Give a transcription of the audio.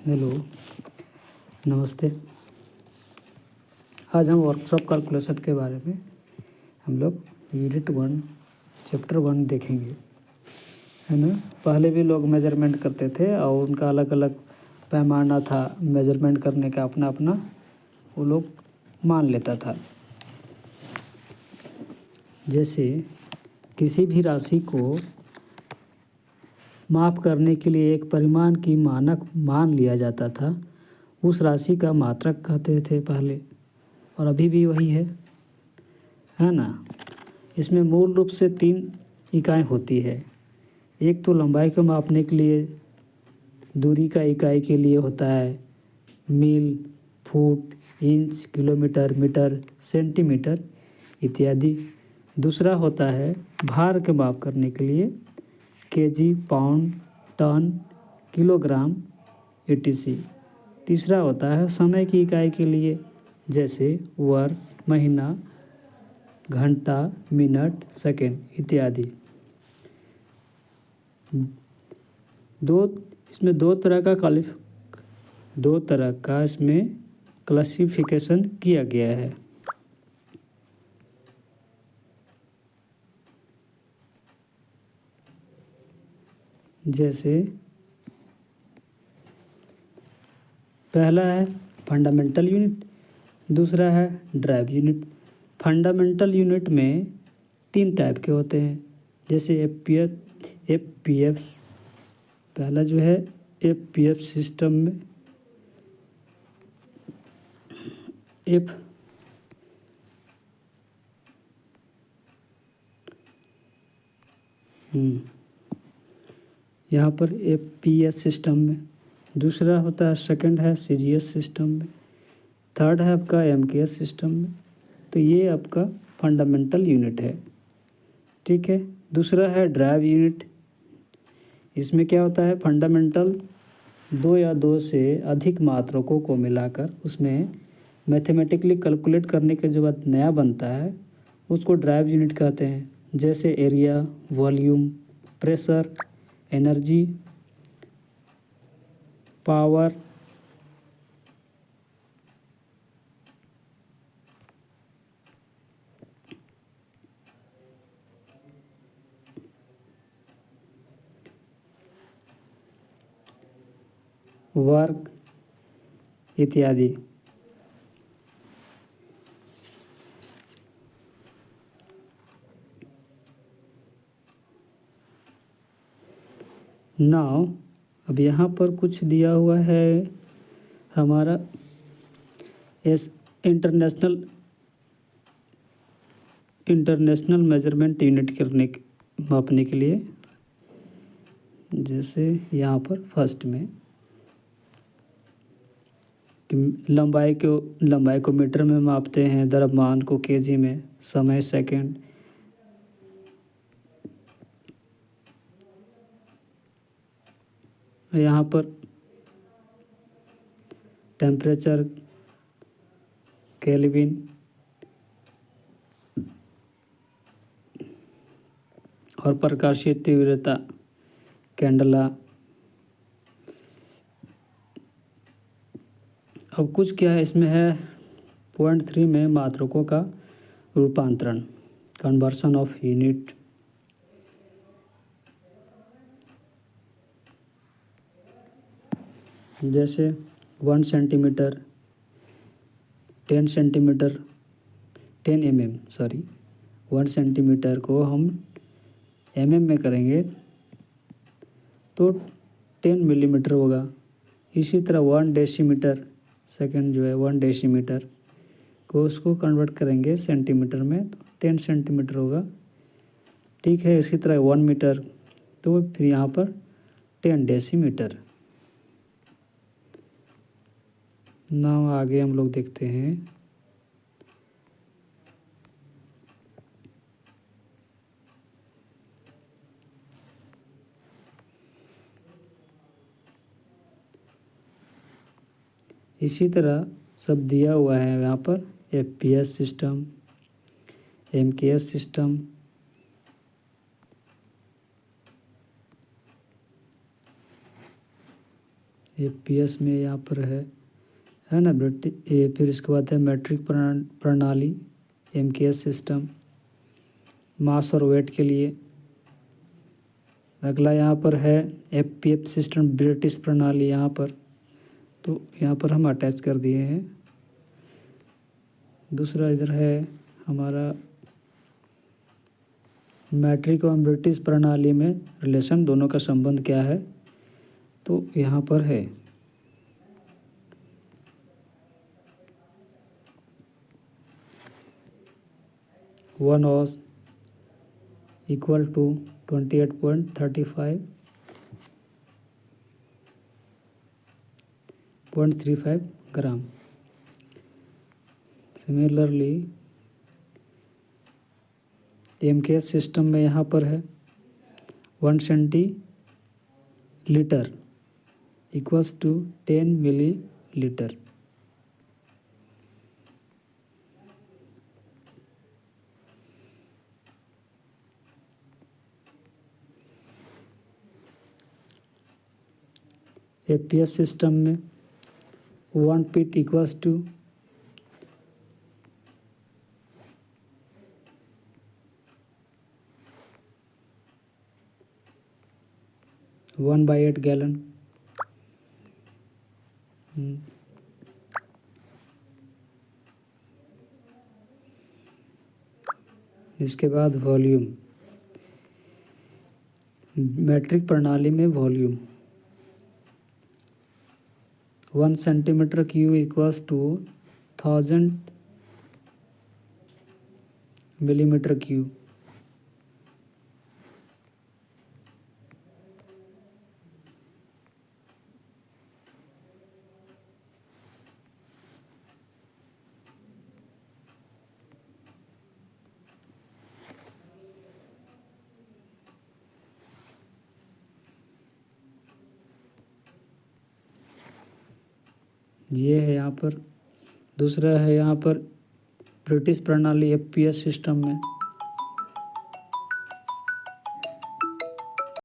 Hello, नमस्ते। आज हम वर्कशॉप कैलकुलेशन के बारे में हम लोग यूनिट 1 चैप्टर 1 देखेंगे, है ना। पहले भी लोग मेजरमेंट करते थे और उनका अलग अलग पैमाना था मेजरमेंट करने का, अपना अपना वो लोग मान लेता था। जैसे किसी भी राशि को माप करने के लिए एक परिमाण की मानक मान लिया जाता था, उस राशि का मात्रक कहते थे पहले, और अभी भी वही है ना। इसमें मूल रूप से 3 इकाई होती है। एक तो लंबाई को मापने के लिए दूरी का इकाई के लिए होता है मील, फुट, इंच, किलोमीटर, मीटर, सेंटीमीटर इत्यादि। दूसरा होता है भार के माप करने के लिए KG, pound, ton, kilogram etc। तीसरा होता है समय की इकाई के लिए, जैसे वर्ष, महीना, घंटा, मिनट, सेकंड इत्यादि। इसमें दो तरह का इसमें क्लासिफिकेशन किया गया है। जैसे पहला है फंडामेंटल यूनिट, दूसरा है ड्राइव यूनिट। फंडामेंटल यूनिट में 3 टाइप के होते हैं, जैसे एफपीएफ। पहला जो है एफपीएफ सिस्टम में यहाँ पर एफपीएस सिस्टम में। दूसरा होता है सेकंड है सीजीएस सिस्टम में। थर्ड है आपका एमकेएस सिस्टम में। तो ये आपका फंडामेंटल यूनिट है, ठीक है। दूसरा है ड्राइव यूनिट। इसमें क्या होता है, फंडामेंटल 2 या 2 से अधिक मात्रकों को मिलाकर उसमें मैथमेटिकली कैलकुलेट करने के जो बाद नया बनता है उसको ड्राइव यूनिट कहते हैं। जैसे area, volume, pressure, energy, power, work इत्यादि। नाउ अब यहाँ पर कुछ दिया हुआ है हमारा इंटरनेशनल मेजरमेंट यूनिट मापने के लिए। जैसे यहाँ पर फर्स्ट में लंबाई को मीटर में मापते हैं, द्रव्यमान को केजी में, समय सेकंड, यहाँ पर टेम्परेचर केल्विन, और प्रकाशीय तीव्रता कैंडला। अब कुछ क्या है इसमें है पॉइंट 3 में मात्रकों का रूपांतरण, कन्वर्सन ऑफ यूनिट। जैसे 1 centimetre, 10 centimetre, 10 mm sorry 1 centimetre को हम mm में करेंगे तो 10 मिलीमीटर होगा। इसी तरह 1 डेसीमीटर सेकंड जो है 1 डेसीमीटर को उसको कन्वर्ट करेंगे सेंटीमीटर में तो 10 सेंटीमीटर होगा, ठीक है। इसी तरह 1 मीटर तो फिर यहाँ पर 10 डेसीमीटर। ना आगे हम लोग देखते हैं इसी तरह सब दिया हुआ है यहाँ पर FPS system, MKS system, APS में यहाँ पर है ना ये फिर इसके बाद है मैट्रिक प्रणाली, एमकेएस सिस्टम, मास और वेट के लिए। अगला यहाँ पर है एफपीएफ सिस्टम, ब्रिटिश प्रणाली यहाँ पर, तो यहाँ पर हम अटैच कर दिए हैं। दूसरा इधर है हमारा मैट्रिक और ब्रिटिश प्रणाली में रिलेशन, दोनों का संबंध क्या है, तो यहाँ पर है one ounce equal to 28.35.35 gram. Similarly MKS system में यहाँ पर है 1 centilitre equals to 10 millilitre. APF system में 1 पीट इक्वल्स टू 1/8 गैलन। इसके बाद वॉल्यूम, मैट्रिक प्रणाली में volume 1 centimetre cube equals to 1000 millimetre cube. ये है यहाँ पर। दूसरा है यहाँ पर ब्रिटिश प्रणाली एफपीएस सिस्टम में